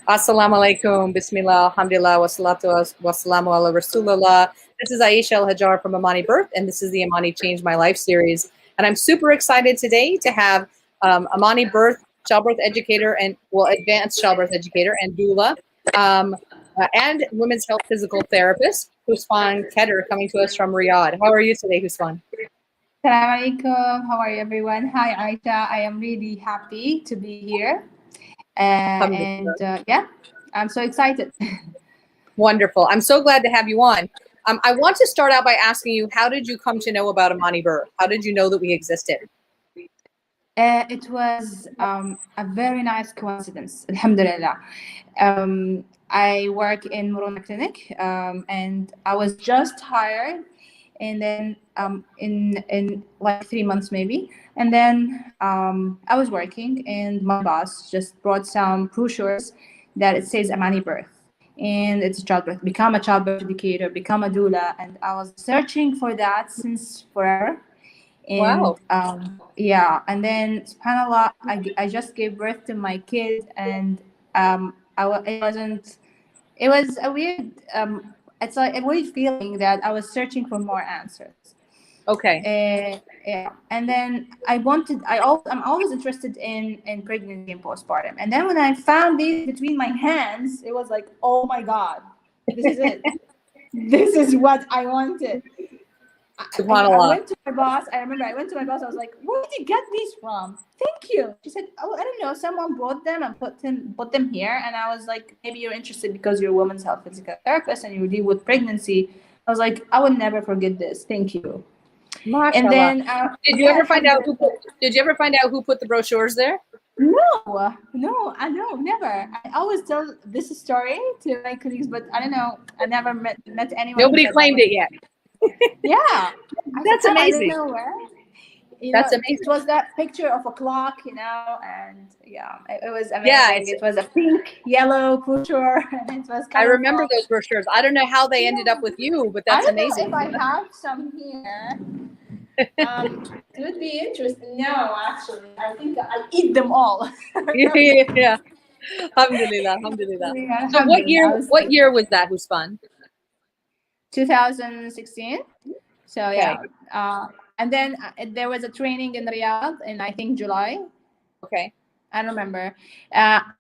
Assalamu alaikum, bismillah, alhamdulillah, wassalatu wassalamu ala rasulullah. This is Aisha Al-Hajar from Amani Birth, and this is the Amani Change My Life series. And I'm super excited today to have Amani Birth, childbirth educator, and advanced childbirth educator and doula, and women's health physical therapist, Huswan Keder, coming to us from Riyadh. How are you today, Huswan? Assalamu alaikum. How are you, everyone? Hi, Aisha. I am really happy to be here. Yeah, I'm so excited. Wonderful. I'm so glad to have you on. I want to start out by asking you, how did you come to know about Amani Birth? How did you know that we existed? It was a very nice coincidence, alhamdulillah. I work in Morona Clinic, and I was just hired, and then in like 3 months maybe, and then I was working, and my boss just brought some brochures that it says Amani Birth, and it's childbirth, become a childbirth educator, become a doula, and I was searching for that since forever. And wow. Yeah, and then subhanallah, I just gave birth to my kid, and it was a weird it's like a weird feeling that I was searching for more answers. Okay. Yeah, and then I'm always interested in pregnancy and postpartum, and then when I found these between my hands, it was like, oh my god, this is it. This is what I wanted. I went to my boss. I remember I went to my boss. I was like, "Where did you get these from? Thank you." She said, "Oh, I don't know. Someone brought them and put them here." And I was like, "Maybe you're interested because you're a women's health physical therapist and you deal with pregnancy." I was like, "I would never forget this. Thank you." Mashallah. And then, did you ever find out who put the brochures there? No, never. I always tell this story to my colleagues, but I don't know. I never met anyone. Nobody claimed it yet. Yeah, that's amazing. I don't know where. That's amazing. It was that picture of a clock, and yeah, it was amazing. Yeah, it was a pink, yellow brochure, and it was. I remember those brochures. I don't know how they ended up with you, but that's amazing. I don't know if I have some here. It would be interesting. No, actually, I think I eat them all. Yeah. Alhamdulillah. Yeah, so what year was that, Huswan? 2016. So okay. Yeah, and then there was a training in Riyadh in I think July. Okay. I don't remember.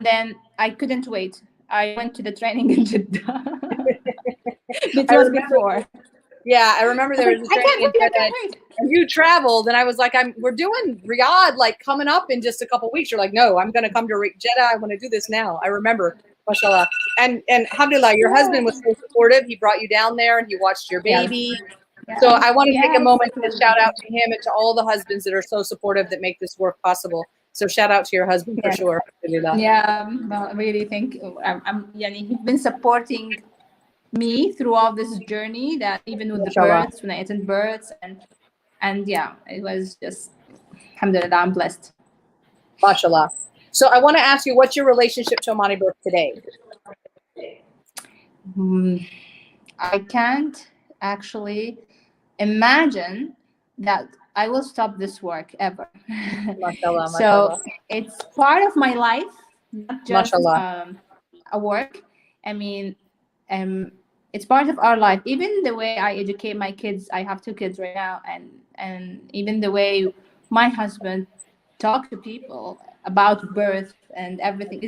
Then I couldn't wait. I went to the training in Jeddah. It was before. Yeah, I remember there was a training in Jeddah. And you traveled, and I was like, we're doing Riyadh like coming up in just a couple weeks. You're like, no, I'm going to come to Jeddah. I want to do this now. I remember. Mashallah. And alhamdulillah, your husband was so supportive. He brought you down there and he watched your baby. Yeah. So I want to take a moment to shout out to him and to all the husbands that are so supportive that make this work possible. So shout out to your husband for sure. Yeah, no, really thank you. He's been supporting me throughout this journey, that even with the births, when I attend births, and yeah, it was just, alhamdulillah, I'm blessed. Mashallah. So I want to ask you, what's your relationship to Amani Birth today? I can't actually imagine that I will stop this work ever. Mashallah, so it's part of my life, not just a work. I mean, it's part of our life. Even the way I educate my kids, I have 2 kids right now, and even the way my husband talk to people about birth and everything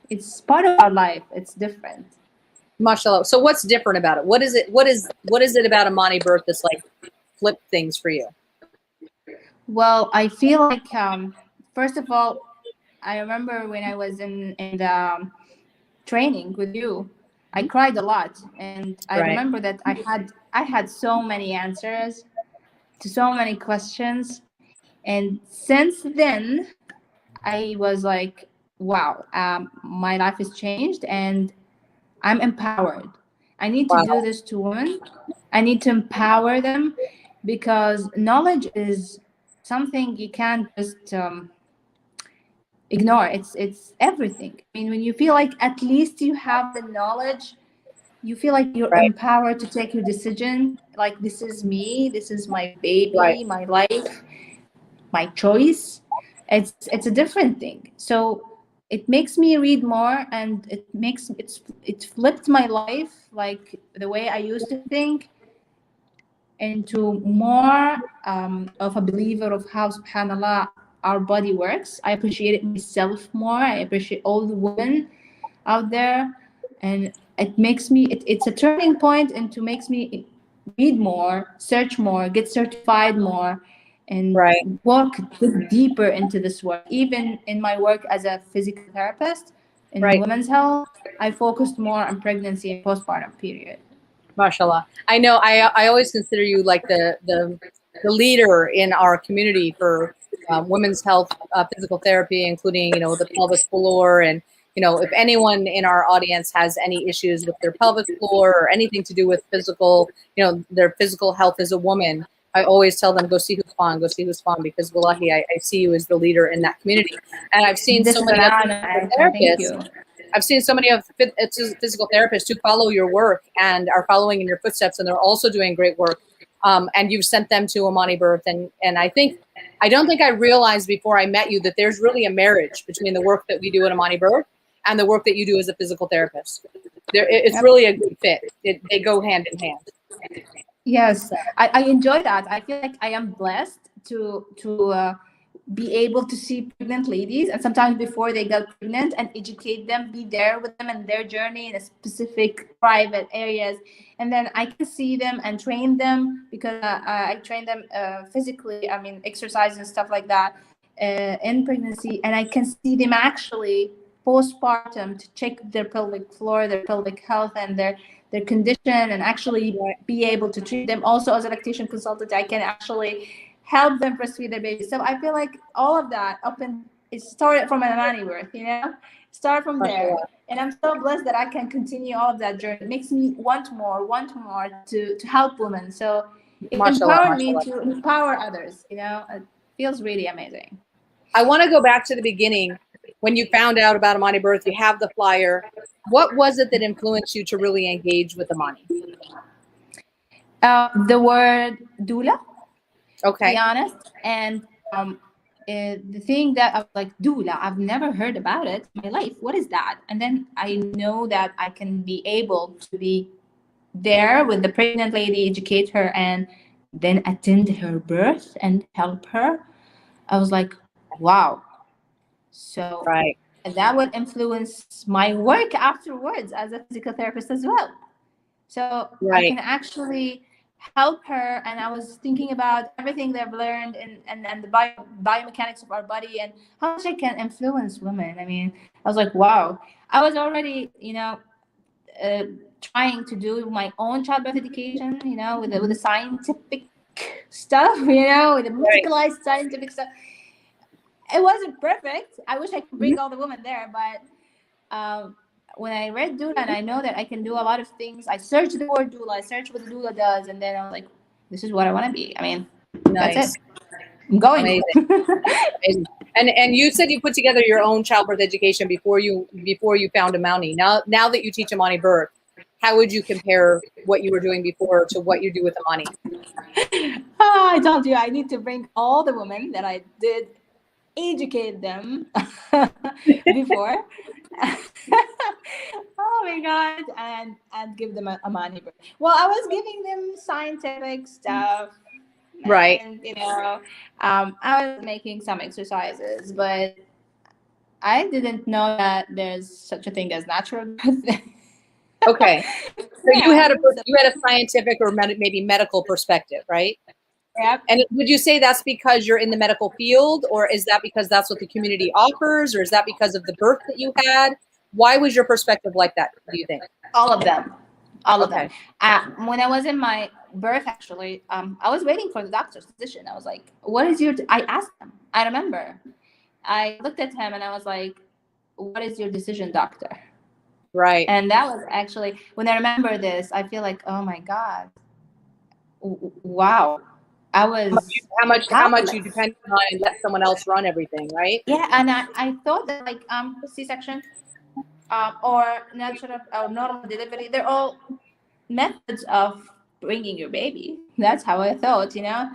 it's part of our life. It's different. Mashallah. So what's different about it? What is it about Amani Birth that's like flip things for you? Well, I feel like first of all, I remember when I was in the training with you, I cried a lot, and I remember that I had so many answers to so many questions, and since then I was like, wow, my life has changed and I'm empowered. I need to do this to women. I need to empower them, because knowledge is something you can't just ignore. It's everything. I mean, when you feel like at least you have the knowledge, you feel like you're empowered to take your decision. Like, this is me, this is my baby, my life, my choice. It's a different thing. So it makes me read more, and it flipped my life, like the way I used to think, into more of a believer of how, subhanallah, our body works. I appreciate myself more. I appreciate all the women out there, and it makes me, it's a turning point into makes me read more, search more, get certified more, and Right. dig deeper into this work. Even in my work as a physical therapist in Right. women's health, I focused more on pregnancy and postpartum period. Mashallah. I know I always consider you like the leader in our community for women's health, physical therapy, including, you know, the pelvic floor. And, you know, if anyone in our audience has any issues with their pelvic floor or anything to do with physical, you know, their physical health as a woman, I always tell them, go see Husfan, because wallahi, I see you as the leader in that community. And I've seen so many other therapists. I've seen so many of physical therapists who follow your work and are following in your footsteps, and they're also doing great work. And you've sent them to Amani Birth. And I don't think I realized before I met you that there's really a marriage between the work that we do at Amani Birth and the work that you do as a physical therapist. It's really a good fit. They go hand in hand. Yes, I enjoy that. I feel like I am blessed to be able to see pregnant ladies, and sometimes before they get pregnant, and educate them, be there with them in their journey in a specific private areas. And then I can see them and train them, because I train them physically, I mean exercise and stuff like that in pregnancy, and I can see them actually postpartum to check their pelvic floor, their pelvic health, and their condition, and actually be able to treat them. Also, as a lactation consultant, I can actually help them breastfeed their babies. So I feel like all of that it started from an Amani Birth, you know, start from there. And I'm so blessed that I can continue all of that journey. It makes me want more to help women. So it empowered me to empower others, you know. It feels really amazing. I want to go back to the beginning. When you found out about Amani Birth, you have the flyer. What was it that influenced you to really engage with Amani? The word doula. Okay. To be honest, and the thing that I was like, doula, I've never heard about it in my life. What is that? And then I know that I can be able to be there with the pregnant lady, educate her, and then attend her birth and help her. I was like, wow. So that would influence my work afterwards as a physical therapist as well. So I can actually help her. And I was thinking about everything that I've learned and the biomechanics of our body, and how much I can influence women. I mean, I was like, wow. I was already, you know, trying to do my own childbirth education, you know, with the scientific stuff, you know, with the medicalized scientific stuff. It wasn't perfect. I wish I could bring all the women there, but when I read doula, and I know that I can do a lot of things, I searched the word doula, I searched what the doula does, and then I was like, this is what I want to be. I mean, that's it. I'm going. Amazing. And you said you put together your own childbirth education before you found Amani. Now that you teach Amani Birth, how would you compare what you were doing before to what you do with Amani? I told you I need to bring all the women that I did, educate them before. Oh my God, and give them a Amani Birth. Well, I was giving them scientific stuff, and you know, I was making some exercises, but I didn't know that there's such a thing as natural birth. Okay, so you had a scientific or maybe medical perspective, right? Yep. And would you say that's because you're in the medical field, or is that because that's what the community offers, or is that because of the birth that you had? Why was your perspective like that, do you think? All of them. All of them. When I was in my birth, actually, I was waiting for the doctor's decision. I was like, what is your, I asked him. I remember. I looked at him and I was like, what is your decision, doctor? Right. And that was actually, when I remember this, I feel like, oh my God. Wow. I was how much you depend on and let someone else run everything, right? Yeah, and I thought that like C-section or natural or normal delivery, they're all methods of bringing your baby. That's how I thought, you know.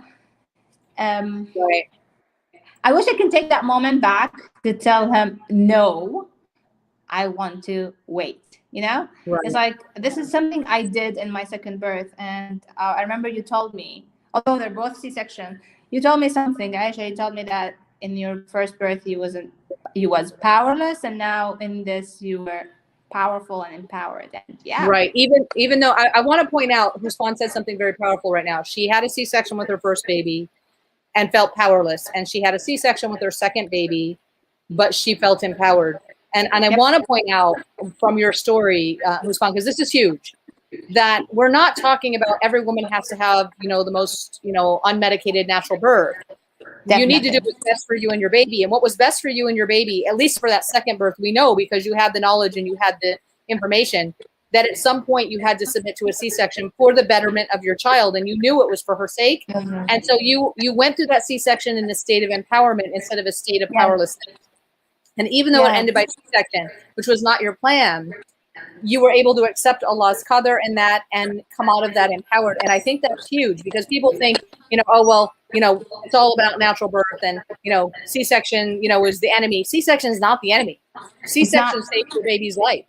I wish I can take that moment back to tell him, no, I want to wait. You know, Right. it's like, this is something I did in my second birth. And I remember you told me, although they're both C-section, you told me something. Aisha, you told me that in your first birth, you was powerless. And now in this, you were powerful and empowered. And yeah. Right. Even though I want to point out, Huswan said something very powerful right now. She had a C-section with her first baby and felt powerless. And she had a C-section with her second baby, but she felt empowered. And I want to point out from your story, Huswan, because this is huge, that we're not talking about every woman has to have, the most, unmedicated natural birth. Definitely. You need to do what's best for you and your baby. And what was best for you and your baby, at least for that second birth, we know because you had the knowledge and you had the information that at some point you had to submit to a C-section for the betterment of your child, and you knew it was for her sake. Mm-hmm. And so you went through that C-section in a state of empowerment instead of a state of powerlessness. And even though it ended by C-section, which was not your plan, you were able to accept Allah's qadr in that and come out of that empowered. And I think that's huge because people think, oh, well, it's all about natural birth and, C-section, is the enemy. C-section is not the enemy. C-section saved your baby's life,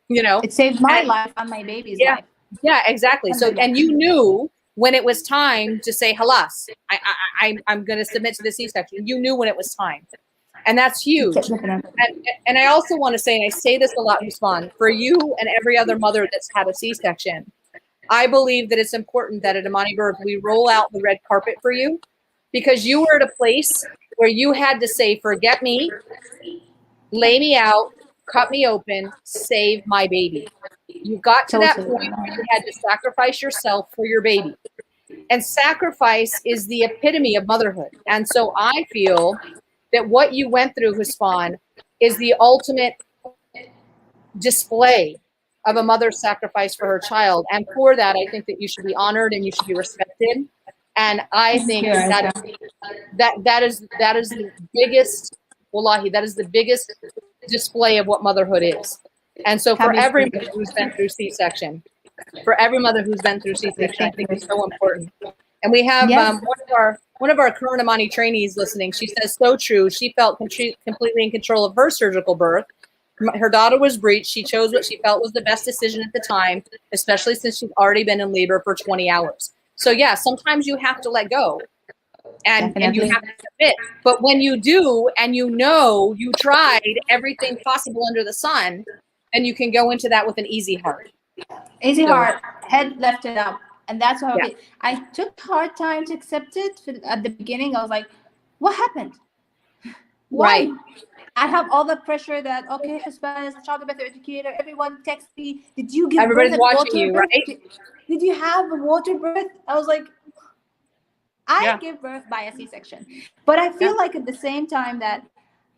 It saved my life and my baby's life. Yeah, exactly. So, and you knew when it was time to say, halas, I'm going to submit to the C-section. You knew when it was time. And that's huge. And I also want to say, and I say this a lot, Huswan, for you and every other mother that's had a C-section, I believe that it's important that at Imani Birth, we roll out the red carpet for you because you were at a place where you had to say, forget me, lay me out, cut me open, save my baby. You got to that point where you had to sacrifice yourself for your baby. And sacrifice is the epitome of motherhood. And so I feel that what you went through, Huswan, is the ultimate display of a mother's sacrifice for her child. And for that, I think that you should be honored and you should be respected. And I think that is the biggest, wallahi, that is the biggest display of what motherhood is. And so for every mother who's been through C-section, I think it's so important. And we have one of our current Imani trainees listening. She says, so true. She felt completely in control of her surgical birth. Her daughter was breached. She chose what she felt was the best decision at the time, especially since she'd already been in labor for 20 hours. So yeah, sometimes you have to let go and you have to submit. But when you do, and you tried everything possible under the sun, then you can go into that with an easy heart. Easy heart, head lifted up. And that's how I took hard time to accept it at the beginning. I was like, what happened? Why? Right. I have all the pressure that, okay, Husban is a child birth educator. Everyone texts me. Did you give Everybody's birth watching you, birth? right? Did you have a water birth? I was like, I give birth by a C-section. But I feel like at the same time that,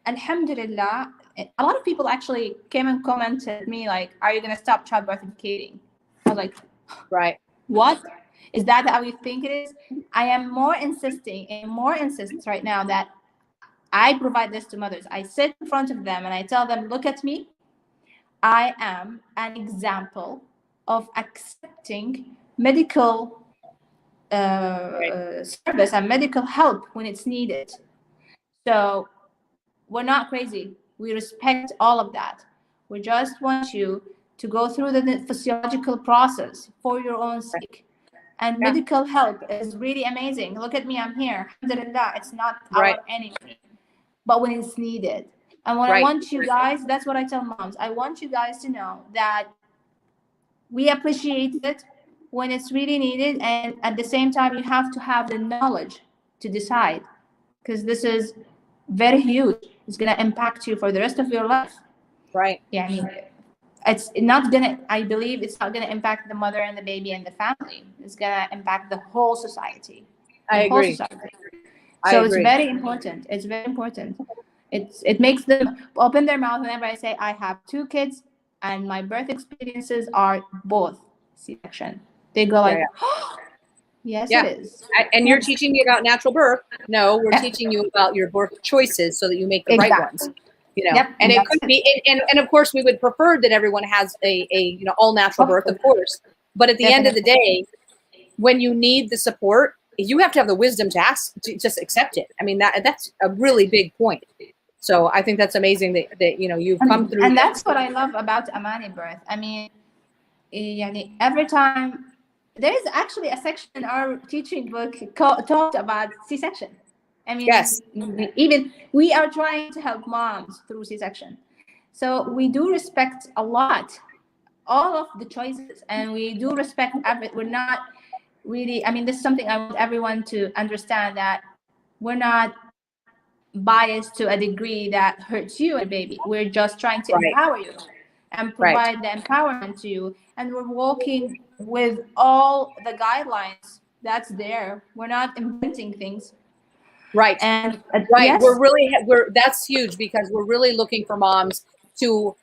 alhamdulillah, a lot of people actually came and commented me like, are you going to stop childbirth educating? I was like, right. What? Is that how you think it is? I am more insist right now that I provide this to mothers. I sit in front of them and I tell them, look at me. I am an example of accepting medical service and medical help when it's needed. So we're not crazy. We respect all of that. We just want you to go through the physiological process for your own sake. And medical help is really amazing. Look at me, I'm here. Alhamdulillah, it's not our enemy, but when it's needed. And what I want you guys, that's what I tell moms. I want you guys to know that we appreciate it when it's really needed. And at the same time, you have to have the knowledge to decide, because this is very huge. It's going to impact you for the rest of your life. Right. Yeah, I mean, it's not gonna, I believe it's not gonna impact the mother and the baby and the family. It's gonna impact the whole society. I agree. So it's very important. It's very important. It makes them open their mouth whenever I say I have 2 kids and my birth experiences are both C-section. They go like, oh, yes, it is. And you're teaching me about natural birth. No, we're teaching you about your birth choices so that you make the right ones. And it could be, and of course we would prefer that everyone has a all natural birth, of course. But at the end of the day, when you need the support, you have to have the wisdom to ask, to just accept it. I mean, that's a really big point. So I think that's amazing that you've come through. And that's what I love about Amani birth. I mean, every time there is actually a section in our teaching book talked about C-section. I mean, yes, even we are trying to help moms through C-section. So we do respect a lot all of the choices, and we do respect we're not really, I mean, this is something I want everyone to understand, that we're not biased to a degree that hurts you and baby. We're just trying to empower you and provide the empowerment to you. And we're working with all the guidelines that's there. We're not inventing things. Right. And right. Yes. That's huge, because we're really looking for moms to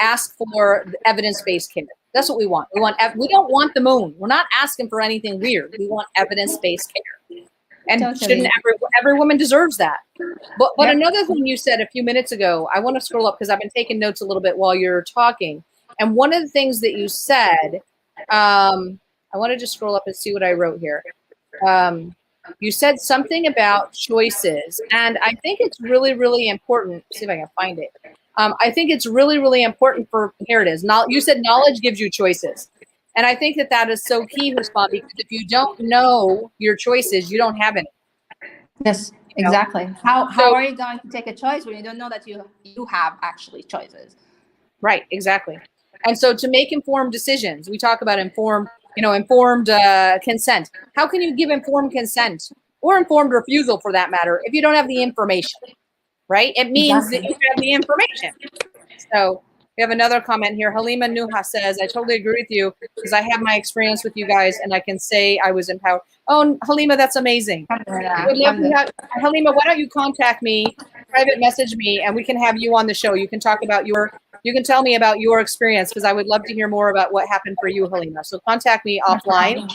ask for evidence-based care. That's what we want. We don't want the moon. We're not asking for anything weird. We want evidence-based care. And totally. Every woman deserves that. But another thing you said a few minutes ago, I want to scroll up because I've been taking notes a little bit while you're talking. And one of the things that you said, I want to just scroll up and see what I wrote here. You said something about choices, and I think it's really, really important. See if I can find it. I think it's really, really important for, here it is. Now, you said knowledge gives you choices. And I think that is so key, Husman, because if you don't know your choices, you don't have any. Yes, exactly. How are you going to take a choice when you don't know that you have actually choices? Right, exactly. And so to make informed decisions, we talk about informed consent. How can you give informed consent or informed refusal, for that matter, if you don't have the information, right? It means that you have the information. So we have another comment here. Halima Nuha says, I totally agree with you, because I have my experience with you guys and I can say I was empowered. Oh, Halima, that's amazing. Halima, why don't you contact me, private message me, and we can have you on the show. You can talk about you can tell me about your experience, because I would love to hear more about what happened for you, Halima. So contact me offline.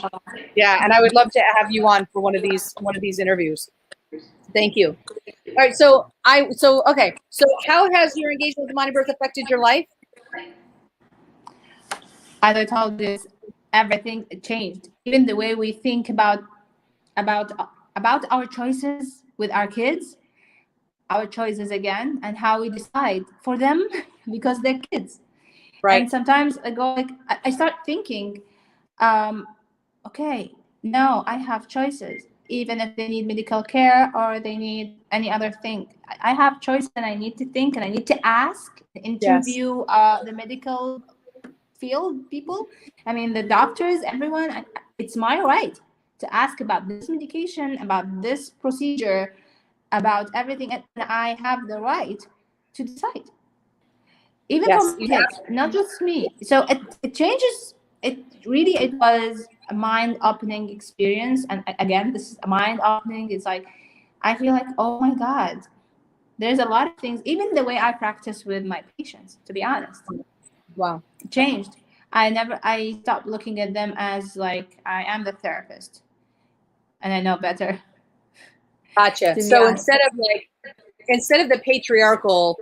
Yeah, and I would love to have you on for one of these interviews. Thank you. All right, so how has your engagement with Amani Birth affected your life? As I told you, everything changed. Even the way we think about our choices with our kids, our choices again, and how we decide for them because they're kids. Right. And sometimes I start thinking, okay, no, I have choices. Even if they need medical care or they need any other thing, I have choices, and I need to think, and I need to ask, interview the medical field people. I mean, the doctors, everyone. It's my right to ask about this medication, about this procedure, about everything, and I have the right to decide. Even for kids, not just me. So it changes. It was a mind-opening experience. And again, this is a mind-opening. It's like, I feel like, oh my God, there's a lot of things, even the way I practice with my patients, to be honest. Wow. It changed. I stopped looking at them as like, I am the therapist and I know better. Gotcha. So instead of the patriarchal,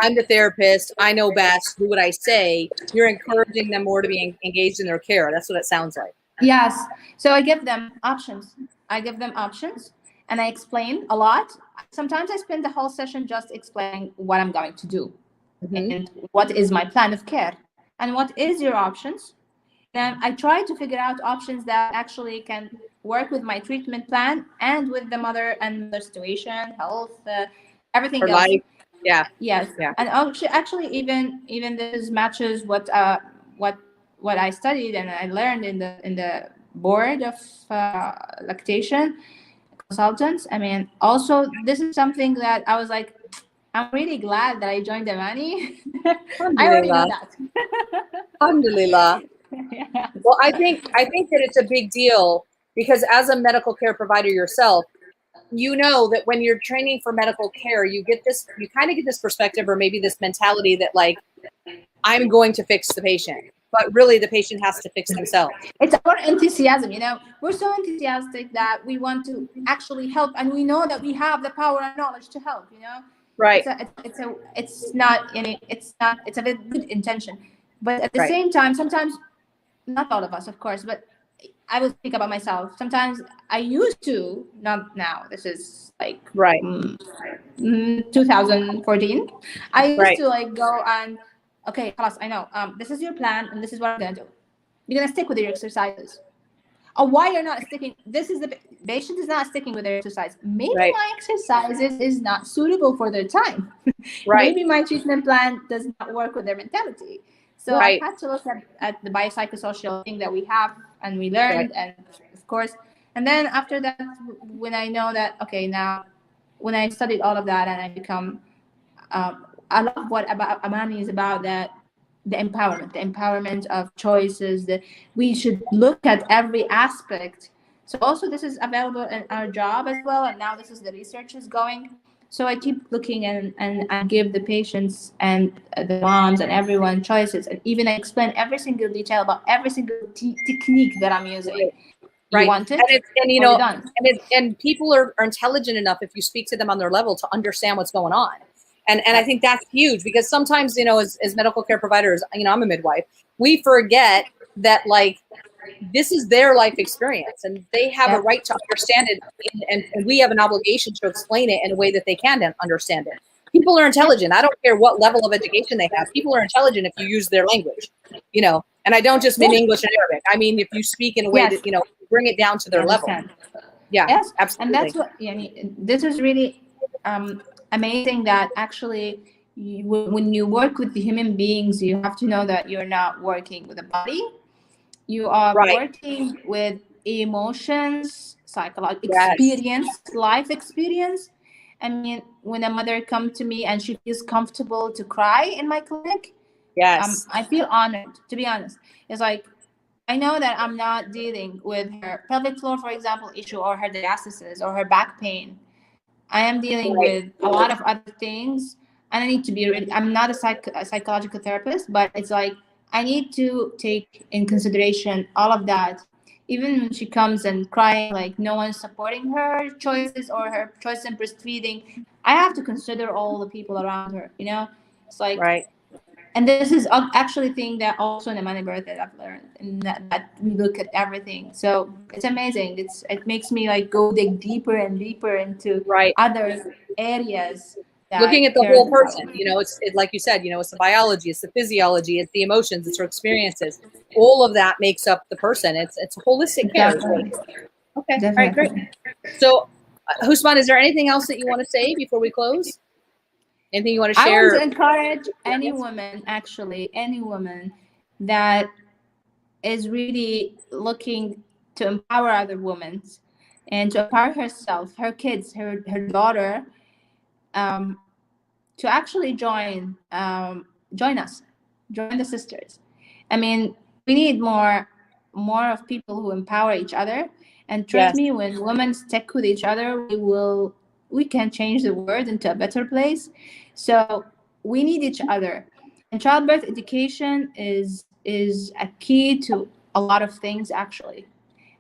I'm the therapist, I know best, do what I say, you're encouraging them more to be engaged in their care. That's what it sounds like. Yes. So I give them options. And I explain a lot. Sometimes I spend the whole session just explaining what I'm going to do and what is my plan of care and what is your options. And I try to figure out options that actually can work with my treatment plan and with the mother and the situation, health, everything else. Life. Yeah. Yes. Yeah. And actually, even this matches what I studied and I learned in the board of lactation consultants. I mean, also this is something that I was like, I'm really glad that I joined Amani. I already knew that. Alhamdulillah. Yes. Well, I think that it's a big deal, because as a medical care provider yourself, you know that when you're training for medical care, you kind of get this perspective, or maybe this mentality that, like, I'm going to fix the patient, but really the patient has to fix themselves. It's our enthusiasm, we're so enthusiastic that we want to actually help, and we know that we have the power and knowledge to help, Right. It's a very good intention, but at the same time, sometimes, not all of us, of course, but I will speak about myself. Sometimes I used to, not now. This is like Right. 2014. I used Right. to like go and, okay, class, I know. This is your plan, and this is what I'm gonna do. You're gonna stick with your exercises. Or why you're not sticking? This is the patient is not sticking with their exercise. Maybe Right. my exercises is not suitable for their time. Right. Maybe my treatment plan does not work with their mentality. So Right. I had to look at the biopsychosocial thing that we have and we learned, and of course, and then after that, when I know that, okay, now when I studied all of that and I become, I love what about Amani is about, that the empowerment of choices, that we should look at every aspect. So also this is available in our job as well, and now this is the research is going. So I keep looking and I give the patients and the moms and everyone choices, and even I explain every single detail about every single technique that I'm using. You want it, and you or we're know, done. and people are intelligent enough, if you speak to them on their level, to understand what's going on. And I think that's huge, because sometimes, you know, as medical care providers, you know, I'm a midwife, we forget that, like, this is their life experience and they have a right to understand it, and we have an obligation to explain it in a way that they can understand it. People are intelligent. I don't care what level of education they have. People are intelligent if you use their language, you know, and I don't just mean English and Arabic. I mean, if you speak in a way that, you know, bring it down to their level. Yeah, yes, absolutely. and that's what, I mean, this is really amazing that actually when you work with the human beings, you have to know that you're not working with a body. You are working with emotions, psychological experience, life experience. I mean, when a mother comes to me and she feels comfortable to cry in my clinic, I feel honored, to be honest. It's like, I know that I'm not dealing with her pelvic floor, for example, issue, or her diastasis, or her back pain. I am dealing with a lot of other things, and I need to be really, I'm not a psychological therapist, but it's like I need to take in consideration all of that. Even when she comes and crying, like no one's supporting her choices or her choice in breastfeeding, I have to consider all the people around her, you know? It's like, and this is actually thing that also in the money birth that I've learned, and that we look at everything. So it's amazing. It makes me like go dig deeper and deeper into other areas. Looking at the whole person, you know, it's like you said, you know, it's the biology, it's the physiology, it's the emotions, it's her experiences. All of that makes up the person. It's holistic care. Okay, all right, great. So, Husman, is there anything else that you want to say before we close? Anything you want to share? I want to encourage any woman, actually, any woman that is really looking to empower other women and to empower herself, her kids, her daughter, to actually join us, join the sisters. I mean, we need more of people who empower each other. And trust me, when women stick with each other, we can change the world into a better place. So we need each other. And childbirth education is a key to a lot of things, actually.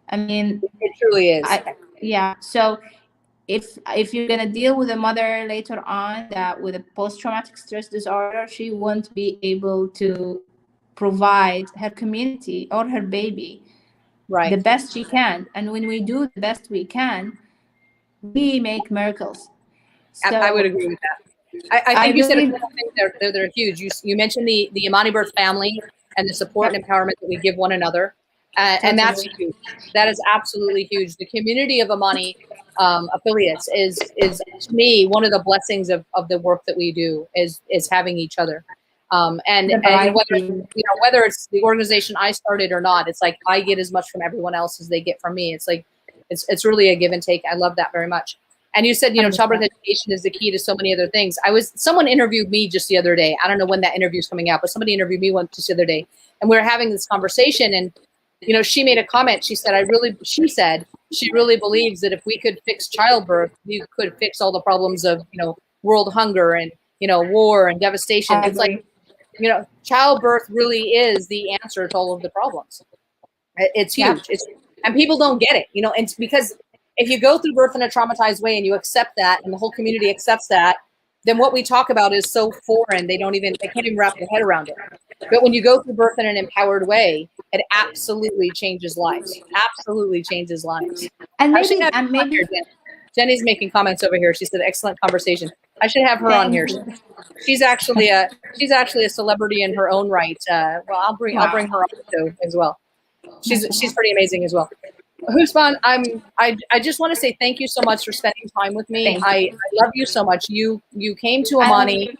I mean, it truly is. So if you're gonna deal with a mother later on that with a post-traumatic stress disorder, she won't be able to provide her community or her baby the best she can. And when we do the best we can, we make miracles. So I would agree with that. I think you said a couple things they're huge. You mentioned the Imani Birth family and the support and empowerment that we give one another. And that's huge. That is absolutely huge. The community of Imani affiliates is to me one of the blessings of the work that we do is having each other. And whether it's the organization I started or not, it's like I get as much from everyone else as they get from me. It's like it's really a give and take. I love that very much. And you said, you know, childbirth education is the key to so many other things. Someone interviewed me just the other day. I don't know when that interview is coming out, but somebody interviewed me just the other day, and we were having this conversation. And you know, she made a comment. She said she really believes that if we could fix childbirth, we could fix all the problems of, you know, world hunger and, you know, war and devastation. It's like, you know, childbirth really is the answer to all of the problems. It's huge. And people don't get it, you know, and it's because if you go through birth in a traumatized way and you accept that and the whole community accepts that, then what we talk about is so foreign. They can't even wrap their head around it. But when you go through birth in an empowered way, it absolutely changes lives. Absolutely changes lives. And I should maybe, have and her on maybe, here, Jenny's making comments over here. She said, excellent conversation. I should have her on here. thank you. She's actually a celebrity in her own right. Well, I'll bring her on too as well. She's pretty amazing as well. Husban, I just want to say thank you so much for spending time with me. I love you so much. You came to Amani.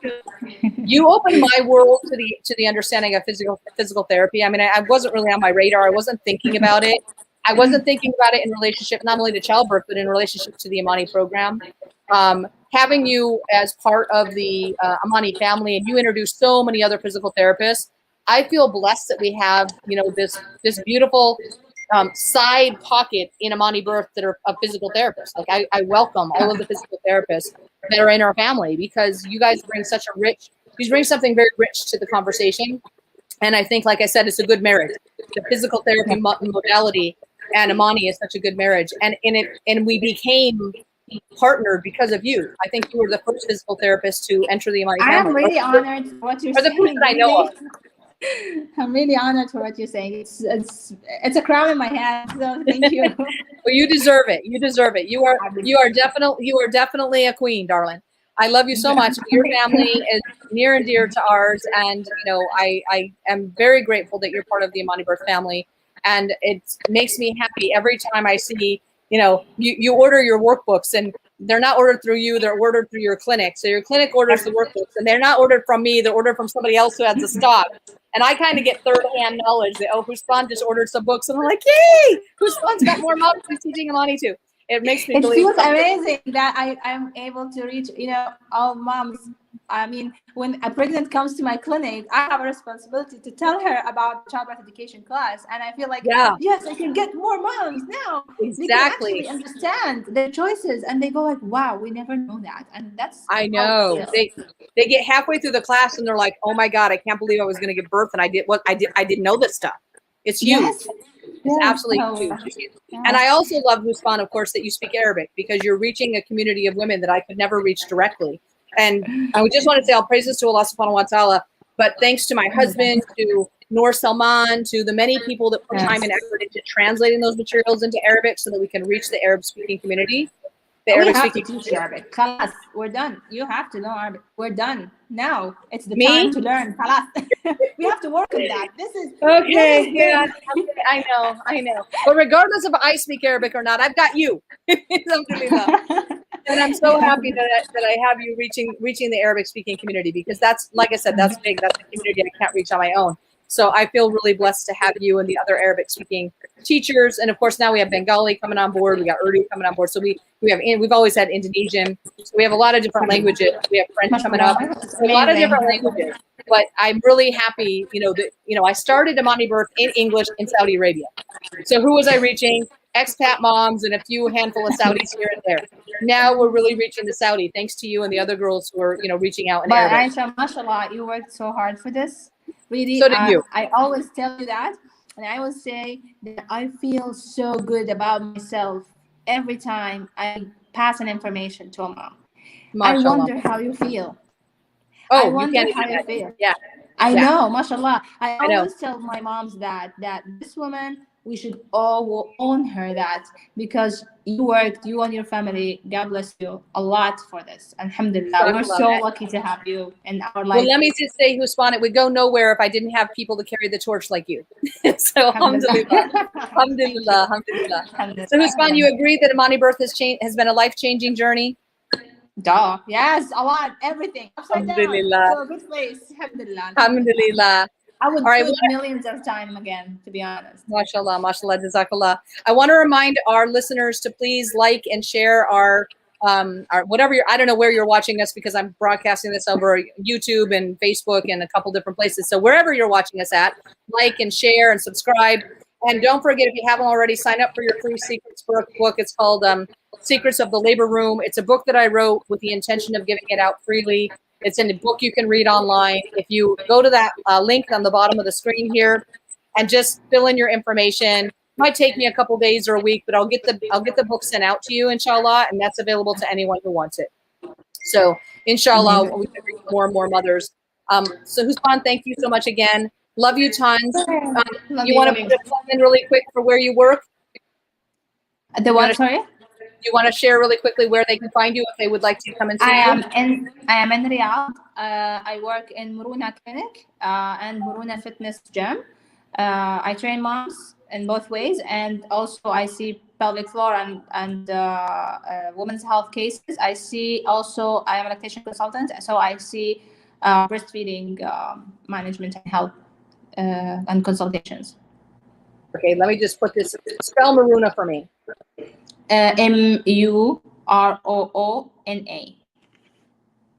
You opened my world to the understanding of physical therapy. I mean, I wasn't really on my radar. I wasn't thinking about it. I wasn't thinking about it in relationship not only to childbirth, but in relationship to the Amani program. Having you as part of the Amani family, and you introduced so many other physical therapists. I feel blessed that we have, this beautiful side pocket in Amani Birth that are a physical therapist. Like I welcome all of the physical therapists that are in our family, because you guys bring something very rich to the conversation. And I think, like I said, it's a good marriage. The physical therapy modality and Amani is such a good marriage. And we became partnered because of you. I think you were the first physical therapist to enter the Amani family. I am really honored for what you're saying. The person I know of. I'm really honored for what you're saying. It's a crown in my head. So thank you. Well, you deserve it. You deserve it. You are definitely a queen, darling. I love you so much. Your family is near and dear to ours, and I am very grateful that you're part of the Amani Birth family, and it makes me happy every time I see you order your workbooks, and they're not ordered through you, they're ordered through your clinic. So your clinic orders the workbooks, and they're not ordered from me, they're ordered from somebody else who has the stock. And I kind of get third-hand knowledge that, Husban just ordered some books, and I'm like, yay! Husban's got more moms he's teaching Amani too. It makes me believe. It feels amazing that I'm able to reach, all moms. I mean, when a pregnant comes to my clinic, I have a responsibility to tell her about childbirth education class, and I feel like, yes, I can get more moms now. Exactly. They can actually understand their choices, and they go like, "Wow, we never know that," and that's. I know they get halfway through the class and they're like, "Oh my God, I can't believe I was going to give birth, and I didn't know this stuff." It's huge. Yes. It's absolutely huge. Yeah. And I also love, Husban, of course, that you speak Arabic, because you're reaching a community of women that I could never reach directly. And I would just want to say all praises to Allah subhanahu wa ta'ala, but thanks to my husband, to Noor Salman, to the many people that put time and effort into translating those materials into Arabic so that we can reach the Arab-speaking community. We have to teach Arabic. Khalas, we're done. You have to know Arabic. We're done. Now it's the time to learn. Khalas. We have to work on that. This is okay. Yeah, I know. But regardless of I speak Arabic or not, I've got you. And I'm so happy that I have you reaching the Arabic-speaking community, because that's, like I said, that's big. That's a community I can't reach on my own. So I feel really blessed to have you and the other Arabic-speaking teachers, and of course now we have Bengali coming on board. We got Urdu coming on board. So we've always had Indonesian. So we have a lot of different languages. We have French coming up. A lot of different languages. But I'm really happy, that I started Amani Birth in English in Saudi Arabia. So who was I reaching? Expat moms and a few handful of Saudis here and there. Now we're really reaching the Saudi, thanks to you and the other girls who are reaching out in Arabic. Aisha, mashallah, you worked so hard for this. Really, so did you. I always tell you that, and I always say that I feel so good about myself every time I pass an information to a mom. Mashallah. I wonder how you feel. Oh, I wonder how you feel. Yeah. I know, mashallah. I always tell my moms that this woman, we should all own her, that because you worked, you and your family, God bless you a lot for this. Alhamdulillah. We're so lucky to have you in our life. Well, let me just say, Husban, it would go nowhere if I didn't have people to carry the torch like you. So, alhamdulillah. Alhamdulillah. So, Husban, you agree that Amani Birth has been a life-changing journey? Duh. Yes, a lot. Everything. Upside down. To a good place. Alhamdulillah. Alhamdulillah. I would do millions of time again, to be honest. MashaAllah, MashaAllah, Jazakallah. I want to remind our listeners to please like and share our whatever I don't know where you're watching us, because I'm broadcasting this over YouTube and Facebook and a couple different places. So wherever you're watching us at, like and share and subscribe. And don't forget, if you haven't already, sign up for your free Secrets book. It's called Secrets of the Labor Room. It's a book that I wrote with the intention of giving it out freely. It's in a book you can read online. If you go to that link on the bottom of the screen here and just fill in your information, it might take me a couple days or a week, but I'll get the book sent out to you, inshallah, and that's available to anyone who wants it. So inshallah, we can reach more and more mothers. So Husban, thank you so much again. Love you tons. Love You want to put a plug in really quick for where you work? The what? Sorry. You want to share really quickly where they can find you if they would like to come and see you? I am in Riyadh. I work in Muruna Clinic and Muruna Fitness Gym. I train moms in both ways, and also I see pelvic floor and women's health cases. I am a lactation consultant, so I see breastfeeding management and health and consultations. Okay, let me just put this. Spell Muruna for me. Murroona.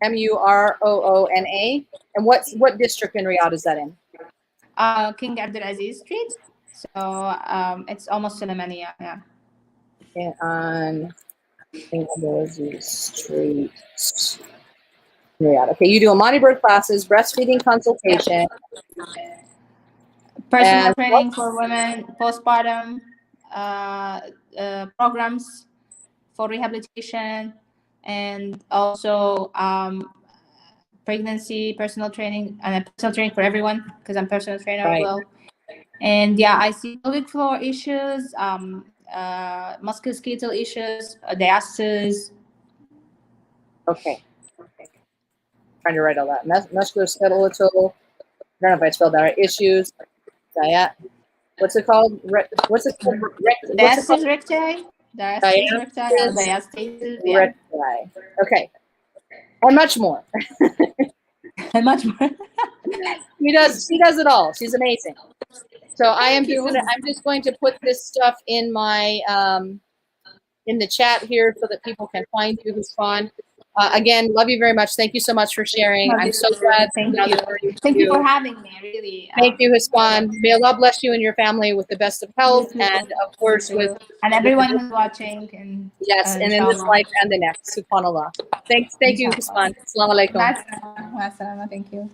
Murroona. And what district in Riyadh is that in? King Abdulaziz Street. So it's almost Suleimania. Yeah. Okay, on King Abdulaziz Street, Riyadh. Okay, you do Amani birth classes, breastfeeding consultation, personal training for women, postpartum programs for rehabilitation, and also pregnancy personal training, and personal training for everyone because I'm personal trainer as well. And yeah, I see pelvic floor issues, musculoskeletal issues, diastasis. Okay. Trying to write all that. Musculoskeletal. I don't know if I spelled that right. Issues. What's it called? Diastasis recti. Diastasis recti. Okay. And much more. And much more. She does it all. She's amazing. So I'm just going to put this stuff in my in the chat here so that people can find you, Husban. Again, love you very much. Thank you so much for sharing. I'm so glad. Thank you. Thank you for having me. Really. Thank you, Husban. May Allah bless you and your family with the best of health, and of course with everyone who's watching. And yes, and in this life and the next. Subhanallah. Thank you, Husban. Assalamu alaikum. Thank you.